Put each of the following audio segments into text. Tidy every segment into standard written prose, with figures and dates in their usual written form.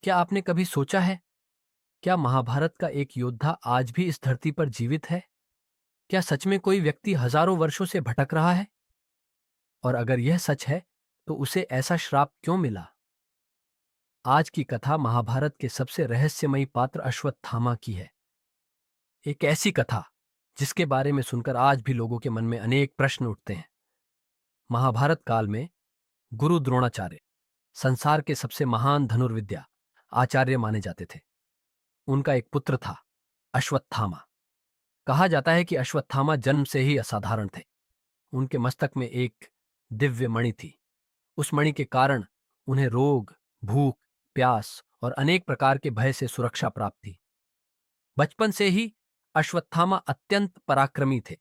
क्या आपने कभी सोचा है, क्या महाभारत का एक योद्धा आज भी इस धरती पर जीवित है? क्या सच में कोई व्यक्ति हजारों वर्षों से भटक रहा है? और अगर यह सच है, तो उसे ऐसा श्राप क्यों मिला? आज की कथा महाभारत के सबसे रहस्यमयी पात्र अश्वत्थामा की है। एक ऐसी कथा जिसके बारे में सुनकर आज भी लोगों के मन में अनेक प्रश्न उठते हैं। महाभारत काल में गुरु द्रोणाचार्य संसार के सबसे महान धनुर्विद्या आचार्य माने जाते थे। उनका एक पुत्र था, अश्वत्थामा। कहा जाता है कि अश्वत्थामा जन्म से ही असाधारण थे। उनके मस्तक में एक दिव्य मणि थी। उस मणि के कारण उन्हें रोग, भूख, प्यास और अनेक प्रकार के भय से सुरक्षा प्राप्त थी। बचपन से ही अश्वत्थामा अत्यंत पराक्रमी थे।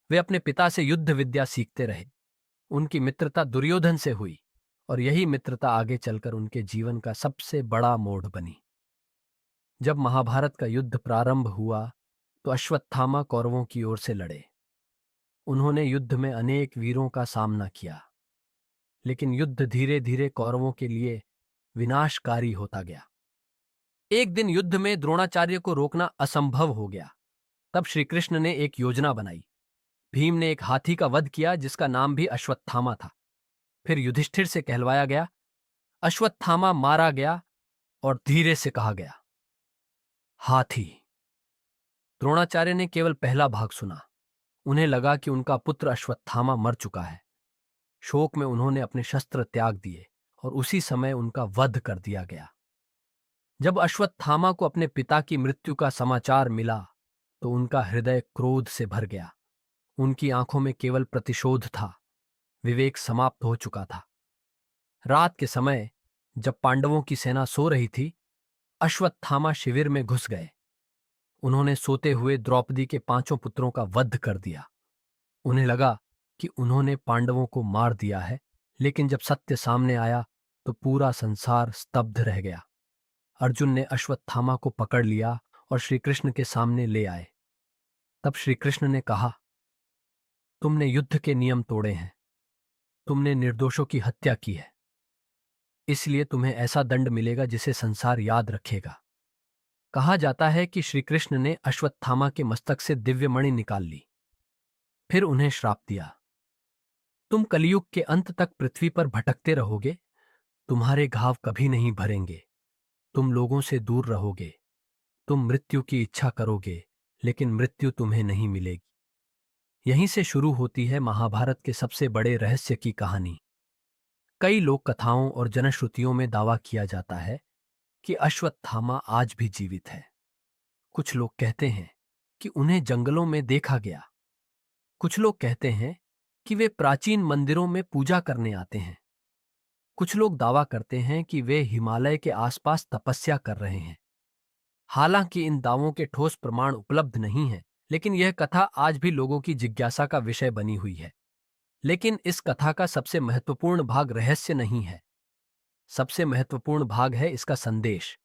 वे अपने पिता से युद्ध विद्या सीखते रहे। उनकी मित्रता दुर्योधन से हुई और यही मित्रता आगे चलकर उनके जीवन का सबसे बड़ा मोड़ बनी। जब महाभारत का युद्ध प्रारंभ हुआ तो अश्वत्थामा कौरवों की ओर से लड़े। उन्होंने युद्ध में अनेक वीरों का सामना किया, लेकिन युद्ध धीरे धीरे कौरवों के लिए विनाशकारी होता गया। एक दिन युद्ध में द्रोणाचार्य को रोकना असंभव हो गया। तब श्री कृष्ण ने एक योजना बनाई। भीम ने एक हाथी का वध किया जिसका नाम भी अश्वत्थामा था। फिर युधिष्ठिर से कहलवाया गया, अश्वत्थामा मारा गया और धीरे से कहा गया, हाथी। द्रोणाचार्य ने केवल पहला भाग सुना। उन्हें लगा कि उनका पुत्र अश्वत्थामा मर चुका है। शोक में उन्होंने अपने शस्त्र त्याग दिए और उसी समय उनका वध कर दिया गया। जब अश्वत्थामा को अपने पिता की मृत्यु का समाचार मिला तो उनका हृदय क्रोध से भर गया। उनकी आंखों में केवल प्रतिशोध था। विवेक समाप्त हो चुका था। रात के समय जब पांडवों की सेना सो रही थी, अश्वत्थामा शिविर में घुस गए। उन्होंने सोते हुए द्रौपदी के 5 पुत्रों का वध कर दिया। उन्हें लगा कि उन्होंने पांडवों को मार दिया है, लेकिन जब सत्य सामने आया तो पूरा संसार स्तब्ध रह गया। अर्जुन ने अश्वत्थामा को पकड़ लिया और श्री कृष्ण के सामने ले आए। तब श्री कृष्ण ने कहा, तुमने युद्ध के नियम तोड़े हैं। तुमने निर्दोषों की हत्या की है। इसलिए तुम्हें ऐसा दंड मिलेगा जिसे संसार याद रखेगा। कहा जाता है कि श्री कृष्ण ने अश्वत्थामा के मस्तक से दिव्यमणि निकाल ली। फिर उन्हें श्राप दिया, तुम कलयुग के अंत तक पृथ्वी पर भटकते रहोगे। तुम्हारे घाव कभी नहीं भरेंगे। तुम लोगों से दूर रहोगे। तुम मृत्यु की इच्छा करोगे, लेकिन मृत्यु तुम्हें नहीं मिलेगी। यहीं से शुरू होती है महाभारत के सबसे बड़े रहस्य की कहानी। कई लोक कथाओं और जनश्रुतियों में दावा किया जाता है कि अश्वत्थामा आज भी जीवित है। कुछ लोग कहते हैं कि उन्हें जंगलों में देखा गया। कुछ लोग कहते हैं कि वे प्राचीन मंदिरों में पूजा करने आते हैं। कुछ लोग दावा करते हैं कि वे हिमालय के आसपास तपस्या कर रहे हैं। हालांकि इन दावों के ठोस प्रमाण उपलब्ध नहीं हैं, लेकिन यह कथा आज भी लोगों की जिज्ञासा का विषय बनी हुई है। लेकिन इस कथा का सबसे महत्वपूर्ण भाग रहस्य नहीं है। सबसे महत्वपूर्ण भाग है इसका संदेश।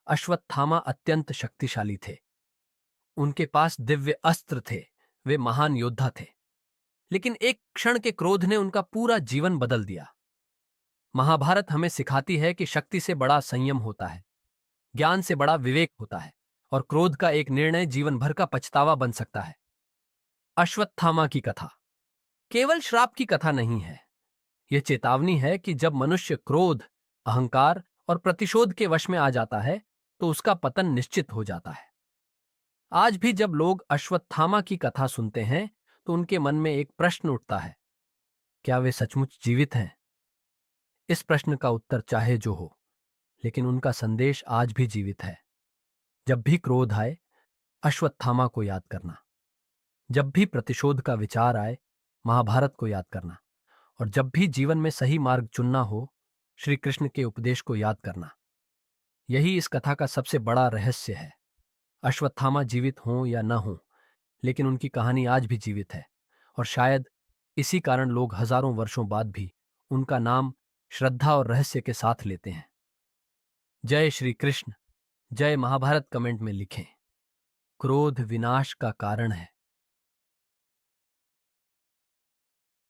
अश्वत्थामा अत्यंत शक्तिशाली थे। उनके पास दिव्य अस्त्र थे। वे महान योद्धा थे। लेकिन एक क्षण के क्रोध ने उनका पूरा जीवन बदल दिया। महाभारत हमें सिखाती है कि शक्ति से बड़ा संयम होता है, ज्ञान से बड़ा विवेक होता है, और क्रोध का एक निर्णय जीवन भर का पछतावा बन सकता है। अश्वत्थामा की कथा केवल श्राप की कथा नहीं है। यह चेतावनी है कि जब मनुष्य क्रोध, अहंकार और प्रतिशोध के वश में आ जाता है तो उसका पतन निश्चित हो जाता है। आज भी जब लोग अश्वत्थामा की कथा सुनते हैं तो उनके मन में एक प्रश्न उठता है, क्या वे सचमुच जीवित हैं? इस प्रश्न का उत्तर चाहे जो हो, लेकिन उनका संदेश आज भी जीवित है। जब भी क्रोध आए, अश्वत्थामा को याद करना। जब भी प्रतिशोध का विचार आए, महाभारत को याद करना। और जब भी जीवन में सही मार्ग चुनना हो, श्री कृष्ण के उपदेश को याद करना। यही इस कथा का सबसे बड़ा रहस्य है। अश्वत्थामा जीवित हों या न हों, लेकिन उनकी कहानी आज भी जीवित है, और शायद इसी कारण लोग हजारों वर्षों बाद भी उनका नाम श्रद्धा और रहस्य के साथ लेते हैं। जय श्री कृष्ण। जय महाभारत कमेंट में लिखें। क्रोध विनाश का कारण है,